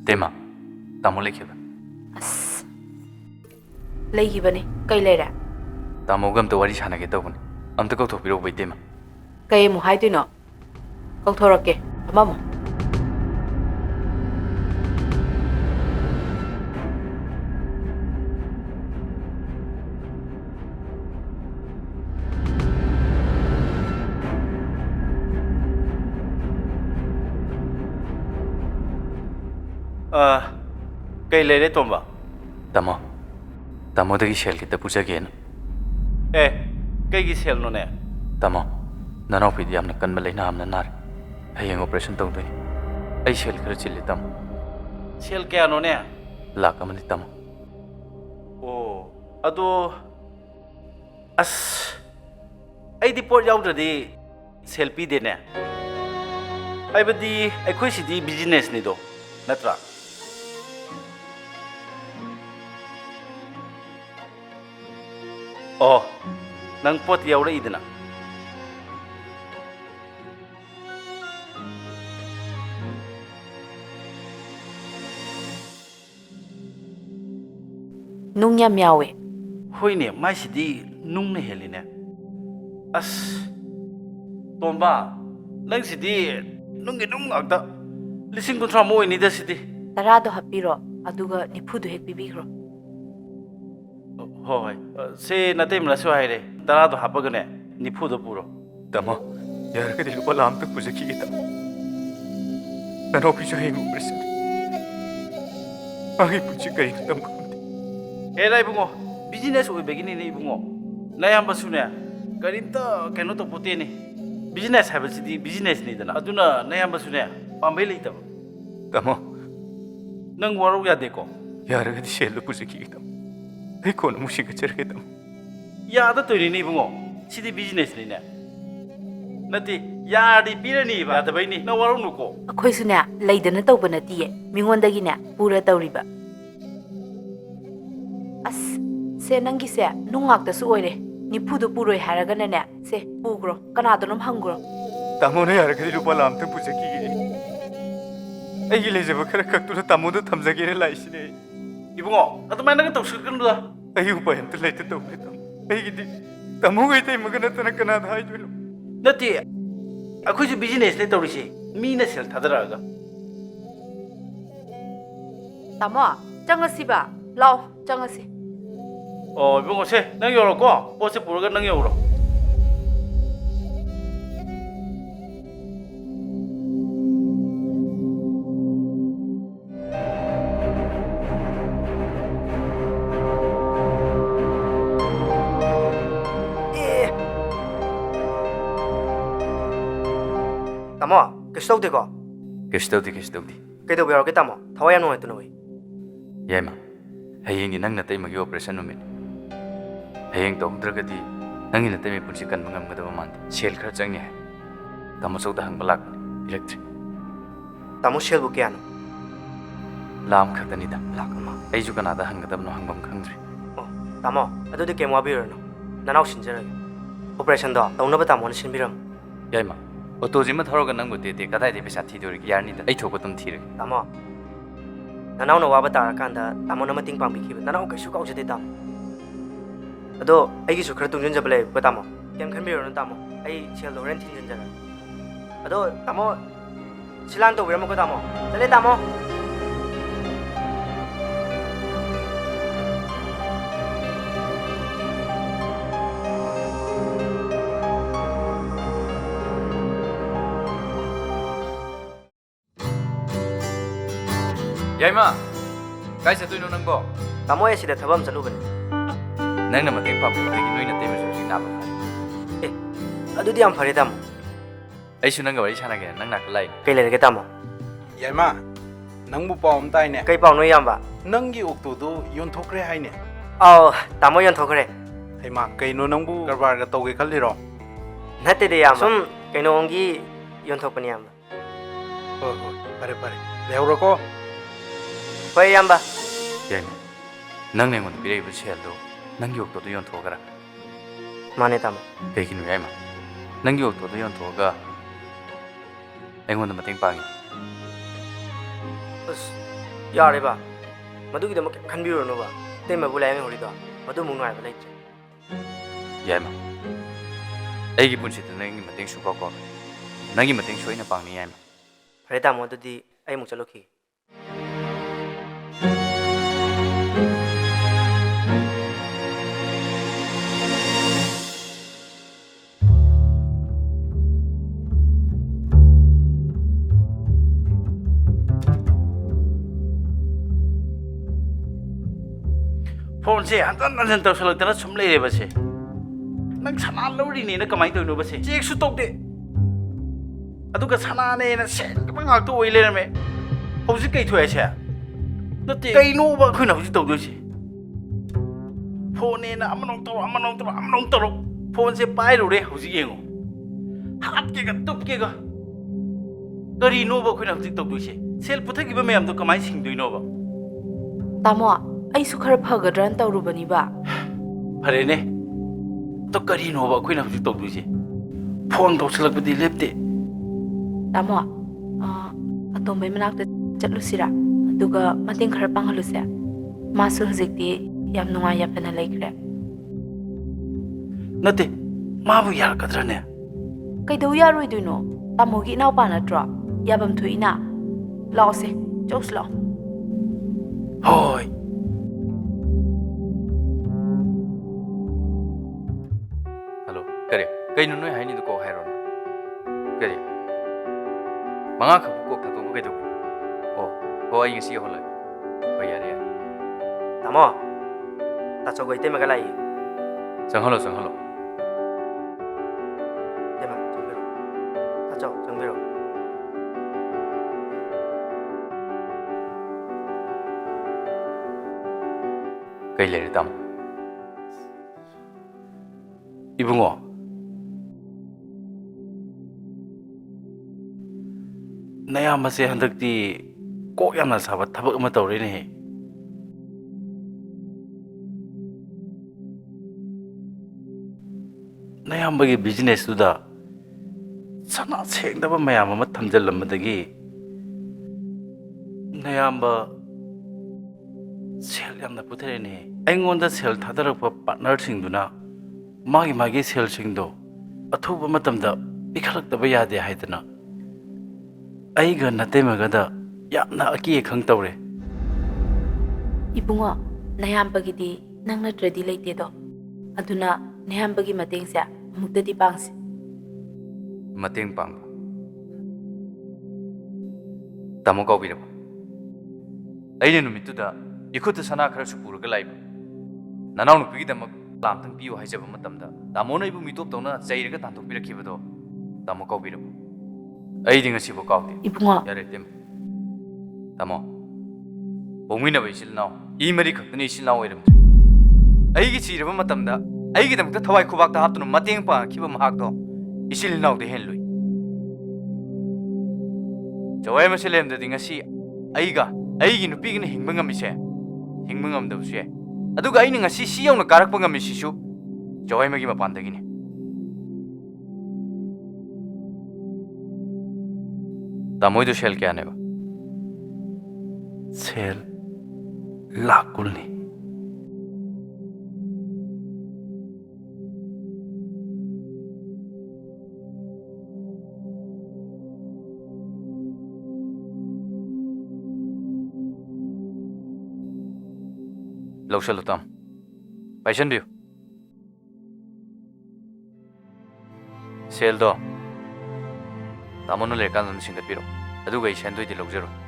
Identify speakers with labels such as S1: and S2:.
S1: Tema, tamo lekhiba.
S2: As. Lekhibani, kai lera.
S1: Tamo gam to wari chana ke tawbani. Amta kau thopiro bai tema.
S2: Kai mu haidino. Kau thorake. Amamo.
S3: Kai lere tomba.
S1: Tamo dagi shell kita puja gen.
S3: Kai gi sel no ne.
S1: Tamo, nanau pidi amna kan malai na amna nar. Hayeng operation tong doi. Ai shell kar chili tamo.
S3: Sel kya no ne?
S1: Lak amani tamo.
S3: Oh, ado as ai di port yaw di sel pi de ne. Ai badi ai khoi si di business ni do. Natra. Oh, nang pot yaw ra idina.
S2: Nung yam yawe.
S3: Hoi ne, mai si di nung na heli ne. As tomba, nang si di nung agda. Lising kuntra mo ini da si di.
S2: Tarado hapiro. Aduga nipudu hek bibigro.
S3: Hoi, se natem la so haire. Tarado hapagane, nipu do puro.
S1: Tamo, yar ka dilu pala amta puja ki kita. Nanau pija hayeng operation. Ahi puja kai tamo.
S3: Rai bungo, business oi begini ni bungo. Nayam basu ne. Karimta keno to pote ni. Business ha basi di business ni dana. Aduna nayam basu ne. Pambai lai tabo.
S1: Tamo,
S3: Nang waru ya deko.
S1: yar ka di shell puja ki kita. Ai kono mushi ka cher ke tamo.
S3: Ya da to ni bungo. Sidi business ni ne. Nati ya di pira ni ba da bai ni. Na waru nu ko.
S2: Akhoi suna leidana tawba natiye. Mingondagi na pura tawriba. As se nangi se nungak da su oire. Nipudu puroi haragana ne. Se pugro. Kanadonam hangro.
S1: Tamo na yar ka dilu pala amta puja ki kita. Ai gile jaba kara kaktura tamo da thamja ge lai sine.
S3: Ibungo, atu mana ka tawsir kan da.
S1: Ai upai amta lai ta tawle tamo. Ai gidi tamo gai tai magana tana kana da hai julu.
S3: Nati, akhoi ji business ni tawri si. Mi na sel thadara ga.
S2: Tamo, changasiba. Lao, changasi.
S3: Oh, ibungo se, nang yoro ko. Po se puro ga nang yoro.
S4: Tamo, kestaude ko.
S1: Kestaudi.
S4: Kaido biar kita mo. Thawaya no itu noi.
S1: Yaima, hayeng nang natai magi operation numin. Hayeng tong dragadi nang natai me punsi kan mangam gadaba man. Shell khar changni hai. Tamo sauda hang balak electric.
S4: Tamo shell bu kya no.
S1: Lam khatani da.
S4: Lakama.
S1: Ai ju kana da hang gadab no hang bam khangdri.
S4: Oh, tamo. Adu de kemo biar no. Nanau sinjara. Operation do. Tauna ba tamo ni sinbiram.
S1: Yaima, auto jima thoroga nang go te kadai de pesa thi dori yarni da. Ai thoba tum thire.
S4: Tamo. Nanau no waba tara kanda tamo na mating pang bikhi. Nanau kaisu kau jade tam. Ado ai gi su khra tung jun jable ba tamo. Kem khan biar no tamo. Ai shell do ren thin jun jara. Ado tamo silang to biram ko tamo. Chale tamo.
S1: Yaima, kai sa tuino nang bo.
S4: Tamo ya sida thabam chalu bane.
S1: Nang na mateng pa putegi noi na teme su na ba.
S4: Adu di am phare tamo.
S1: Ai su nang ga wari chana ge nang na kalai.
S4: Kai le ke tamo.
S5: Yaima, nang bu pawm tai ne.
S4: Kai pau no yamba.
S5: Nang gi okto do yon thokre hai ne.
S4: Aw, tamo yon thokre.
S5: Haima, kaino nang bu karbar ga tawge khalliro.
S4: Natte de yamba. Sum kaino ongi yon thokani yamba.
S5: Ho, pare. Lehuro ko.
S4: Hoi yamba.
S1: Yaima, ꯅꯪꯅ ꯑꯩꯉꯣꯟꯗ ꯄꯤꯔꯛꯏꯕ ꯁꯦꯜꯗꯣ ꯅꯪꯒꯤ ꯑꯣꯛꯇꯣꯗꯣ ꯌꯣꯟꯊꯣꯛꯑꯒꯔꯥ?
S4: ꯃꯥꯅꯦ ꯇꯥꯃꯣ.
S1: ꯀꯩꯒꯤꯅꯣ ꯌꯥꯏꯃ? ꯅꯪꯒꯤ ꯑꯣꯛꯇꯣꯗꯣ ꯌꯣꯟꯊꯣꯛꯑꯒ ꯑꯩꯉꯣꯟꯗ ꯃꯇꯦꯡ ꯄꯥꯡꯉꯤ?
S4: ꯑꯁ ꯌꯥꯔꯦ ꯕꯥ, ꯃꯗꯨꯒꯤꯗꯃꯛ ꯀꯩꯝ ꯈꯟꯕꯤꯔꯨꯔꯅꯨ ꯕꯥ. ꯏꯇꯩꯃꯕꯨ ꯂꯥꯏꯌꯦꯡꯍꯧꯔꯤꯗꯣ ꯃꯗꯨꯃꯨꯛ ꯅꯨꯡꯉꯥꯏꯕ ꯂꯩꯇ꯭ꯔꯦ.
S1: ꯌꯥꯏꯃ, ꯑꯩꯒꯤ ꯄꯨꯟꯁꯤꯗ ꯅꯪꯒꯤ ꯃꯇꯦꯡ ꯁꯨꯡꯀꯥꯎ ꯀꯥꯎꯔꯣꯏ. ꯅꯪꯒꯤ ꯃꯇꯦꯡ ꯁꯣꯏꯅ ꯄꯥꯡꯅꯤ ꯌꯥꯏꯃ.
S4: ꯐꯔꯦ ꯇꯥꯃꯣ, ꯑꯗꯨꯗꯤ ꯑꯩ ꯑꯃꯨꯛ ꯆꯠꯂꯨꯈꯤꯒꯦ.
S3: ꯐꯣꯟꯁꯦ ꯍꯟꯖꯟ ꯇꯧꯁꯜꯂꯛꯇꯅ ꯁꯨꯝ ꯂꯩꯔꯦꯕꯁꯦ. ꯅꯪ ꯁꯅꯥ ꯂꯧꯔꯤꯅꯦꯅ ꯀꯃꯥꯏꯅ ꯇꯧꯔꯤꯅꯣꯕꯁꯦ? ꯆꯦꯛꯁꯨ ꯇꯧꯗꯦ. ꯑꯗꯨꯒ ꯁꯅꯥꯅꯦꯅ ꯁꯦꯡꯗꯕ ꯉꯥꯛꯇ ꯑꯣꯏ ꯂꯩꯔꯝꯃꯦ. ꯍꯧꯖꯤꯛ ꯀꯩ ꯊꯣꯛꯑꯦꯁꯦ? ꯅꯠꯇꯦ, ꯀꯩꯅꯣꯕ ꯑꯩꯈꯣꯏꯅ ꯍꯧꯖꯤꯛ ꯇꯧꯗꯣꯏꯁꯦ? ꯐꯣꯟꯅꯦꯅ ꯑꯃꯅꯣꯡ ꯇꯧꯔꯣ. ꯐꯣꯟꯁꯦ ꯄꯥꯏꯔꯨꯔꯦ, ꯍꯧꯖꯤꯛ ꯌꯦꯡꯉꯣ. ꯍꯥꯠꯀꯦꯒ ꯇꯨꯞꯀꯦꯒ. ꯀꯔꯤꯅꯣꯕ ꯑꯩꯈꯣꯏꯅ ꯍꯧꯖꯤꯛ ꯇꯧꯗꯣꯏꯁꯦ? ꯁꯦꯜ ꯄꯨꯊꯈꯤꯕ ꯃꯌꯥꯝꯗꯣ ꯀꯃꯥꯏꯅ ꯁꯤꯡꯗꯣꯏꯅꯣꯕ?
S2: ꯇꯥꯃꯣ, ꯑꯩꯁꯨ ꯈꯔ ꯐꯒꯗ꯭ꯔꯅ ꯇꯧꯔꯨꯕꯅꯤꯕ.
S3: ꯐꯔꯦꯅꯦ. ꯑꯗꯣ ꯀꯔꯤꯅꯣꯕ ꯑꯩꯈꯣꯏꯅ ꯍꯧꯖꯤꯛ ꯇꯧꯗꯣꯏꯁꯦ? ꯐꯣꯟ ꯇꯧꯁꯜꯂꯛꯄꯗꯤ ꯂꯦꯞꯇꯦ.
S2: ꯇꯥꯃꯣ, ꯑꯇꯣꯝꯕꯩ ꯃꯅꯥꯛꯇ ꯆꯠꯂꯨꯁꯤꯔꯥ? ꯑꯗꯨꯒ ꯃꯇꯦꯡ ꯈꯔ ꯄꯥꯡꯍꯜꯂꯨꯁꯦ. ꯃꯥꯁꯨ ꯍꯧꯖꯤꯛꯇꯤ ꯌꯥꯝ ꯅꯨꯡꯉꯥꯏ ꯌꯥꯏꯐꯅ ꯂꯩꯈ꯭ꯔꯦ.
S3: ꯅꯠꯇꯦ, ꯃꯥꯕꯨ ꯌꯥꯔꯛꯀꯗ꯭ꯔꯅꯦ?
S2: ꯀꯩꯗꯧ ꯌꯥꯔꯣꯏꯗꯣꯏꯅꯣ? ꯇꯥꯃꯣꯒꯤ ꯏꯅꯥꯎꯄꯥ ꯅꯠꯇ꯭ꯔꯣ? ꯌꯥꯐꯝ ꯊꯣꯛꯏꯅ. ꯂꯥꯛꯑꯣꯁꯦ, ꯆꯧꯁꯤ ꯂꯥꯛꯑꯣ.
S3: ꯍꯣꯏ.
S1: ꯍꯜꯂꯣ, ꯀꯔꯤ? ꯀꯩꯅꯣ ꯅꯣꯏ ꯍꯥꯏꯅꯤꯗꯣ ꯀꯣꯛ ꯍꯥꯏꯔꯣꯅ. ꯀꯔꯤ? ꯃꯉꯥ ꯈꯛꯄꯨ ꯀꯣꯛ ꯊꯥꯗꯣꯛꯄ ꯀꯩꯗꯧꯒꯦ? ꯑꯣ, ꯑꯩ ꯉꯁꯤ ꯌꯧꯍꯜꯂꯒꯦ. ꯍꯣꯏ, ꯌꯥꯔꯦ.
S4: ꯇꯥꯃꯣ, ꯇꯥꯆꯧꯒ ꯏꯇꯩꯃꯒ ꯂꯥꯛꯏ.
S1: ꯆꯪꯍꯜꯂꯣ.
S4: ꯏꯇꯩꯃ, ꯆꯪꯕꯤꯔꯣ. ꯇꯥꯆꯧ, ꯆꯪꯕꯤꯔꯣ.
S1: ꯀꯩ ꯂꯩꯔꯦ ꯇꯥꯃꯣ?
S3: ꯏꯕꯨꯡꯉꯣ, ꯅꯌꯥꯝꯕꯁꯦ ꯍꯟꯗꯛꯇꯤ ꯀꯣꯛ ꯌꯥꯝꯅ ꯁꯥꯕ ꯊꯕꯛ ꯑꯃ ꯇꯧꯔꯦꯅꯦꯍꯦ. ꯅꯌꯥꯝꯕꯒꯤ ꯕꯤꯖꯤꯅꯦꯁꯇꯨꯗ ꯁꯅꯥ ꯁꯦꯡꯗꯕ ꯃꯌꯥꯝ ꯑꯃ ꯊꯝꯖꯤꯜꯂꯝꯕꯗꯒꯤ ꯅꯌꯥꯝꯕ ꯁꯦꯜ ꯌꯥꯝꯅ ꯄꯨꯊꯔꯦꯅꯦꯍꯦ. ꯑꯩꯉꯣꯟꯗ ꯁꯦꯜ ꯊꯥꯗꯔꯛꯄ ꯄꯥꯔꯠꯅꯔꯁꯤꯡꯗꯨꯅ ꯃꯥꯒꯤ ꯁꯦꯜꯁꯤꯡꯗꯣ ꯑꯊꯨꯕ ꯃꯇꯝꯗ ꯄꯤꯈꯠꯂꯛꯇꯕ ꯌꯥꯗꯦ ꯍꯥꯏꯗꯅ ꯑꯩꯒ ꯅꯇꯩꯃꯒꯗ ꯌꯥꯝꯅ ꯑꯀꯤ ꯑꯈꯪ ꯇꯧꯔꯦ.
S2: ꯏꯕꯨꯡꯉꯣ, ꯅꯌꯥꯝꯕꯒꯤꯗꯤ ꯅꯪ ꯅꯠꯇ꯭ꯔꯗꯤ ꯂꯩꯇꯦꯗꯣ. ꯑꯗꯨꯅ ꯅꯌꯥꯝꯕꯒꯤ ꯃꯇꯦꯡꯁꯦ ꯑꯃꯨꯛꯇꯗꯤ ꯄꯥꯡꯁꯤ.
S1: ꯃꯇꯦꯡ ꯄꯥꯡꯕ? ꯇꯥꯃꯣ ꯀꯥꯎꯕꯤꯔꯕ? ꯑꯩꯅ ꯅꯨꯃꯤꯠꯇꯨꯗ ꯏꯈꯨꯠꯇ ꯁꯅꯥ ꯈꯔꯁꯨ ꯄꯨꯔꯒ ꯂꯥꯛꯏꯕ. ꯅꯅꯥꯎꯅꯨꯄꯤꯒꯤꯗꯃꯛ ꯂꯥꯝꯇꯪ ꯄꯤꯌꯨ ꯍꯥꯏꯖꯕ ꯃꯇꯝꯗ ꯇꯥꯃꯣꯅ ꯑꯩꯕꯨ ꯃꯤꯇꯣꯞꯇꯧꯅ ꯆꯩꯔꯒ ꯇꯥꯟꯊꯣꯛꯄꯤꯔꯛꯈꯤꯕꯗꯣ ꯇꯥꯃꯣ ꯀꯥꯎꯕꯤꯔꯕ? ꯑꯩꯗꯤ ꯉꯁꯤꯐꯥꯎ ꯀꯥꯎꯗꯦ.
S2: ꯏꯕꯨꯡꯉꯣ,
S1: ꯌꯥꯔꯦ ꯇꯦꯝ. ꯇꯥꯃꯣ, ꯄꯣꯛꯃꯤꯟꯅꯕ ꯏꯆꯤꯜ ꯏꯅꯥꯎ ꯏ ꯃꯔꯤ ꯈꯛꯇꯅꯤ ꯏꯆꯤꯜ ꯏꯅꯥꯎ ꯑꯣꯏꯔꯝꯗ꯭ꯔꯦ. ꯑꯩꯒꯤ ꯆꯤꯔꯕ ꯃꯇꯝꯗ ꯑꯩꯒꯤꯗꯃꯛꯇ ꯊꯋꯥꯏ ꯈꯨꯕꯥꯛꯇ ꯍꯥꯞꯇꯨꯅ ꯃꯇꯦꯡ ꯄꯥꯡꯉꯛꯈꯤꯕ ꯃꯍꯥꯛꯇꯣ ꯏꯆꯤꯜ ꯏꯅꯥꯎꯗ ꯍꯦꯟꯂꯨꯏ. ꯖꯋꯥꯏ ꯃꯁꯦ ꯂꯩꯔꯝꯗ꯭ꯔꯗꯤ ꯉꯁꯤ ꯑꯩꯒ ꯑꯩꯒꯤ ꯅꯨꯄꯤꯒꯅ ꯍꯤꯡꯕ ꯉꯝꯃꯤꯁꯦ ꯍꯤꯡꯕ ꯉꯝꯗꯕꯁꯨ ꯌꯥꯏ. ꯑꯗꯨꯒ ꯑꯩꯅ ꯉꯁꯤ ꯁꯤ ꯌꯧꯅ ꯀꯥꯔꯛꯄ ꯉꯝꯃꯤꯁꯤꯁꯨ ꯖꯋꯥꯏꯃꯒꯤ ꯃꯄꯥꯟꯗꯒꯤꯅꯤ. ꯇꯥꯃꯣꯏꯗꯣ ꯁꯦꯜ ꯀꯌꯥꯅꯦꯕ?
S3: ꯁꯦꯜ ꯂꯥꯛ 10ꯅꯤ.
S1: ꯂꯧꯁꯜꯂꯨ ꯇꯥꯃꯣ. ꯄꯥꯏꯁꯟꯕꯤꯌꯨ. ꯁꯦꯜꯗꯣ ꯇꯥꯃꯣꯅ ꯂꯩꯔꯀꯥꯟꯗ ꯁꯤꯡꯒꯠꯄꯤꯔꯣ. ꯑꯗꯨꯒ ꯑꯩ ꯁꯦꯟꯗꯣꯏꯗꯤ ꯂꯧꯖꯔꯣꯏ.